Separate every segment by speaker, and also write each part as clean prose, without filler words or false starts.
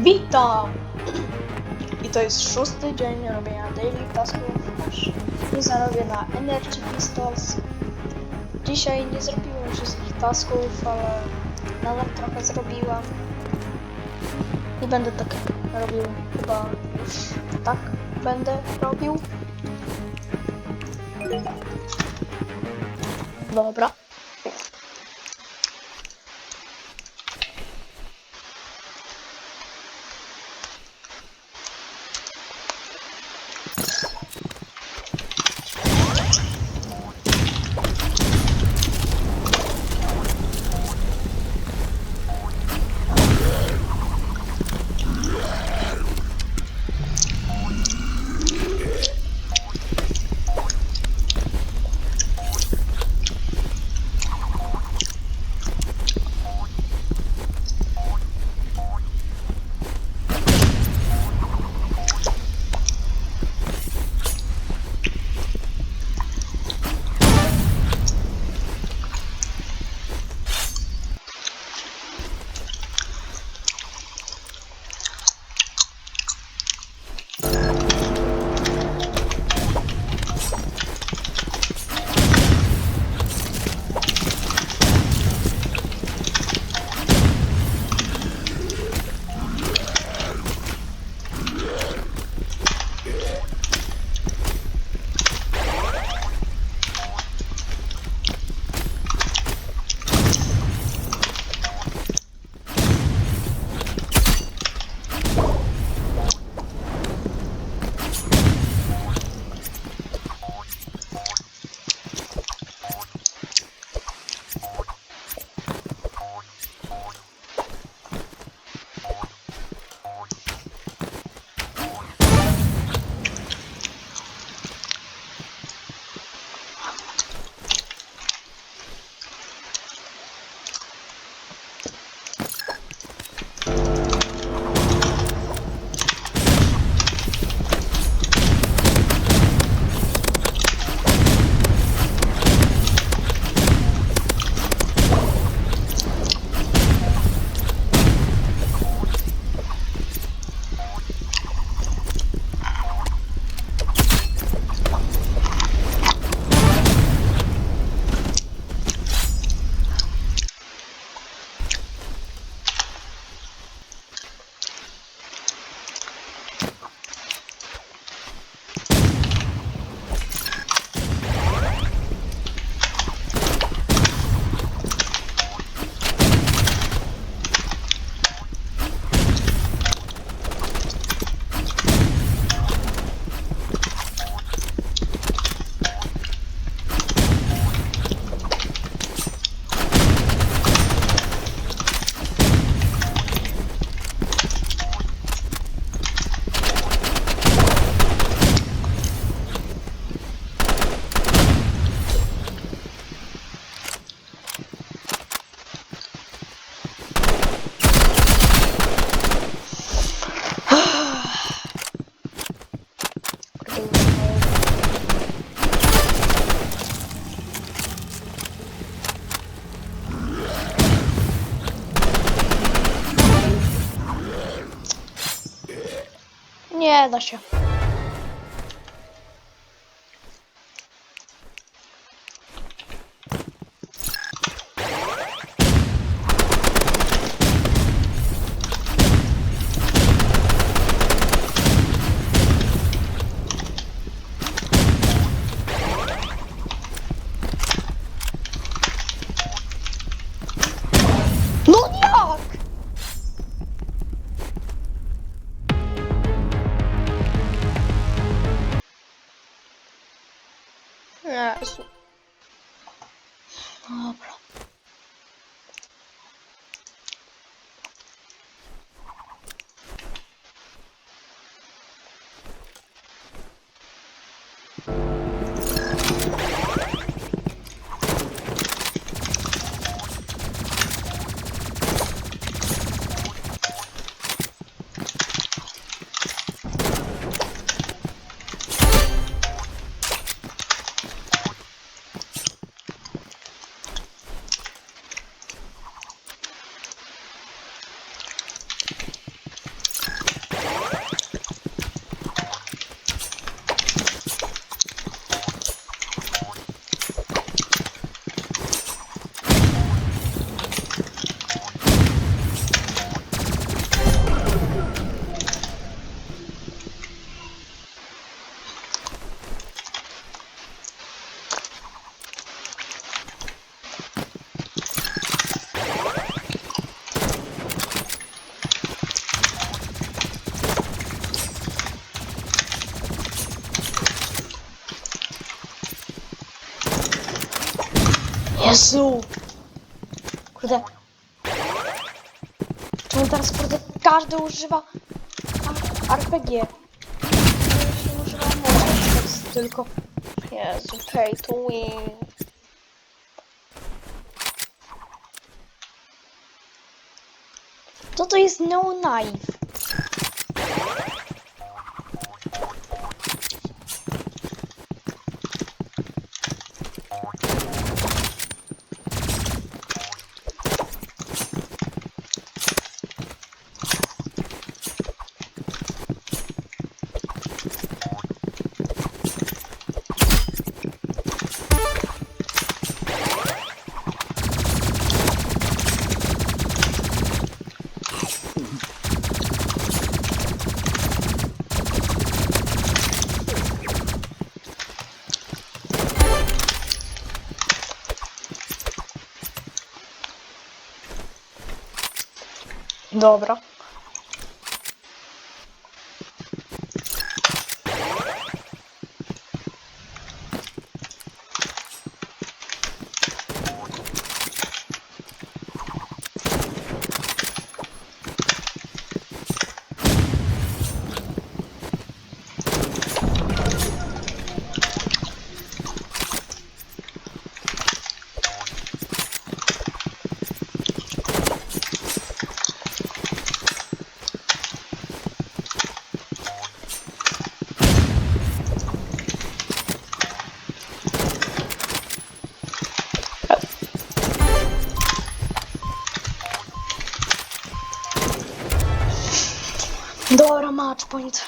Speaker 1: Witam! I to jest 6. dzień robienia daily tasków. I zarobię na Energy Pistols. Dzisiaj nie zrobiłem wszystkich tasków, ale nadal trochę zrobiłam. I będę tak robił, chyba już tak będę robił. Dobra. Nie da się. No jak? Jezu. Dobra. Jezu! Kurde. Czemu teraz kurde każdy używa RPG? Nie używa mocy, tylko... Jezu, pay to win. Co to jest no knife? Dobra. Dobra, match point.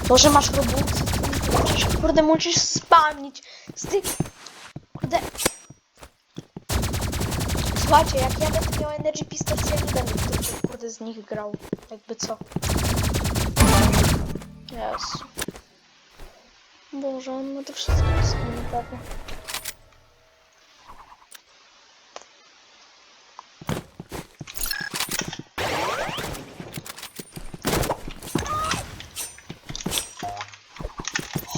Speaker 1: Może masz robót? Kurde, musisz spamić z tych... Kurde... Słuchajcie, jak ja będę miał Energy Pistols, ja nie będę tylko, kurde, z nich grał. Jakby co. Jezu. Boże, on ma to wszystko wspólne prawie.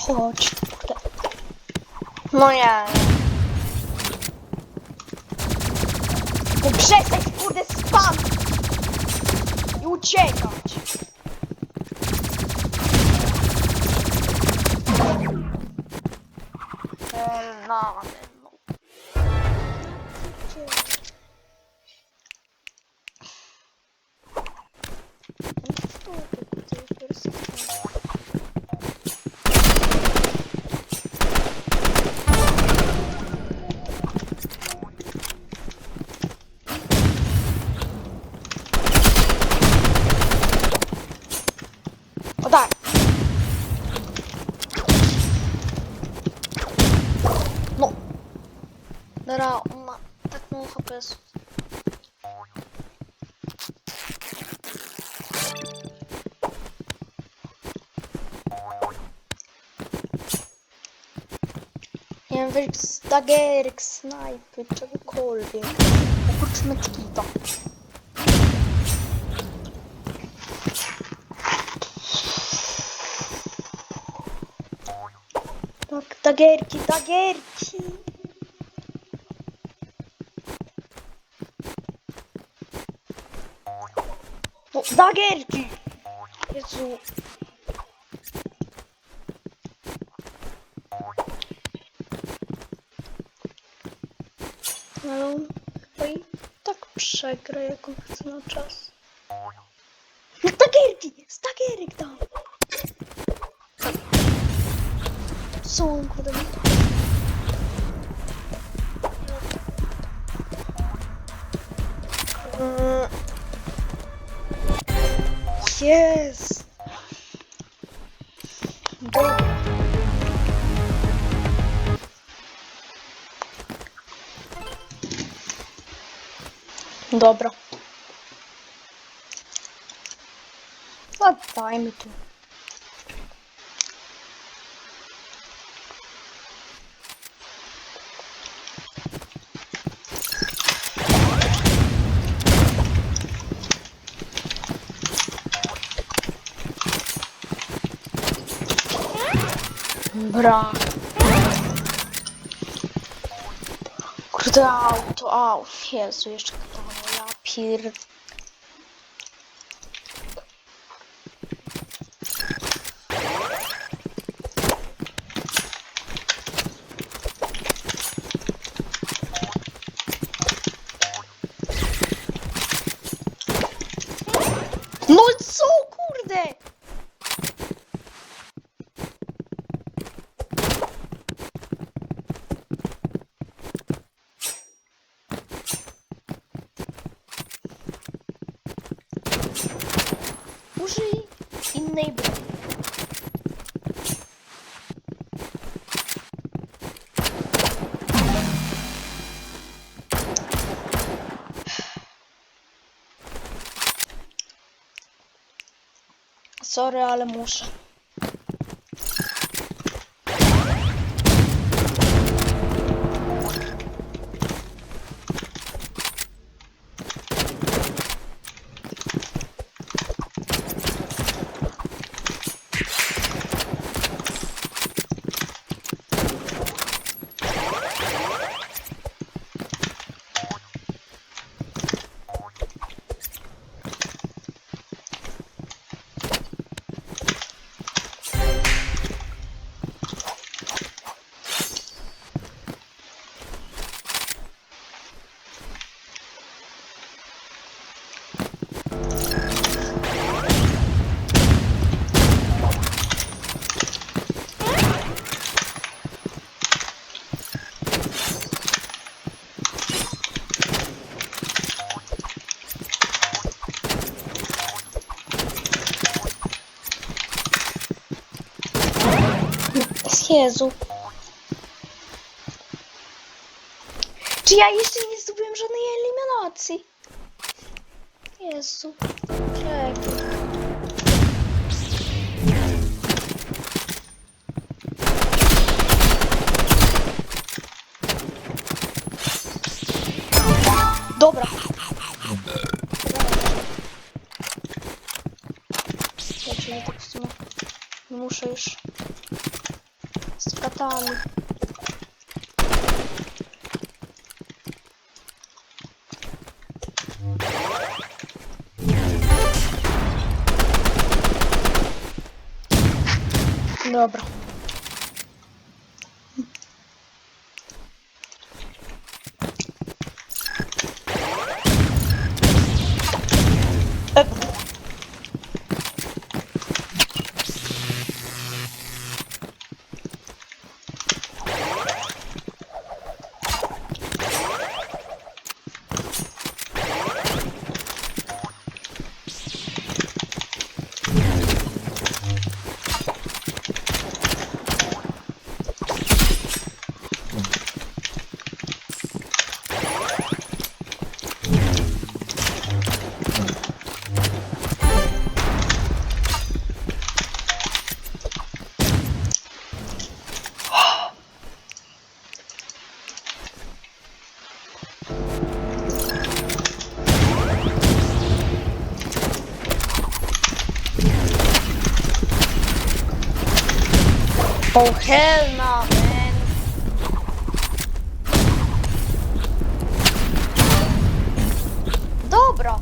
Speaker 1: Chodź, kurde. No ja. No przestań, kurde, spam! I uciekać! No. O tak! No! Dobra, on ma tak mało HP. Nie wiem, weź stagerek, snajpy, czegokolwiek. Oprócz medkita. Tak, dagerki, dagerki! No, dagerki! Jezu. Ale on chyba i tak przegra, jak on chce na czas. No, dagerki! Stagerek tam! Co on kurde? Jest! Dobra. Dobra. A dajmy tu. Bra. Kurde, auto. Jezu, jeszcze katana. Ja pier... No co, kurde? Użyj innej broni. Sorry, ale muszę. Jezu. Czy ja jeszcze nie zdobyłem żadnej eliminacji? Jezu. Czekaj. Dobra. Ja czyli tak w sumie nie muszę już z katami. Dobra. Oh hell no, man. Dobra.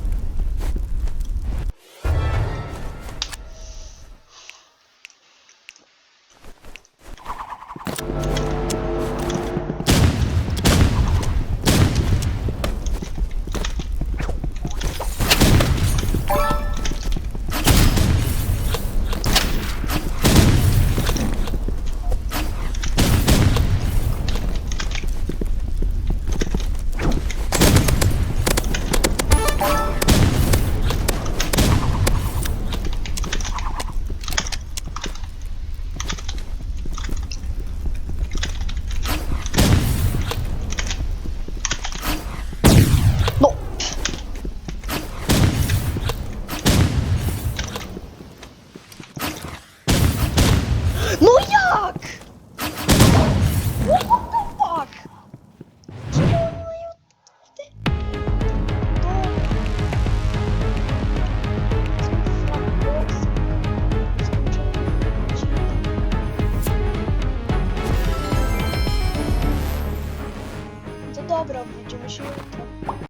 Speaker 1: dobra, widzimy się jutro.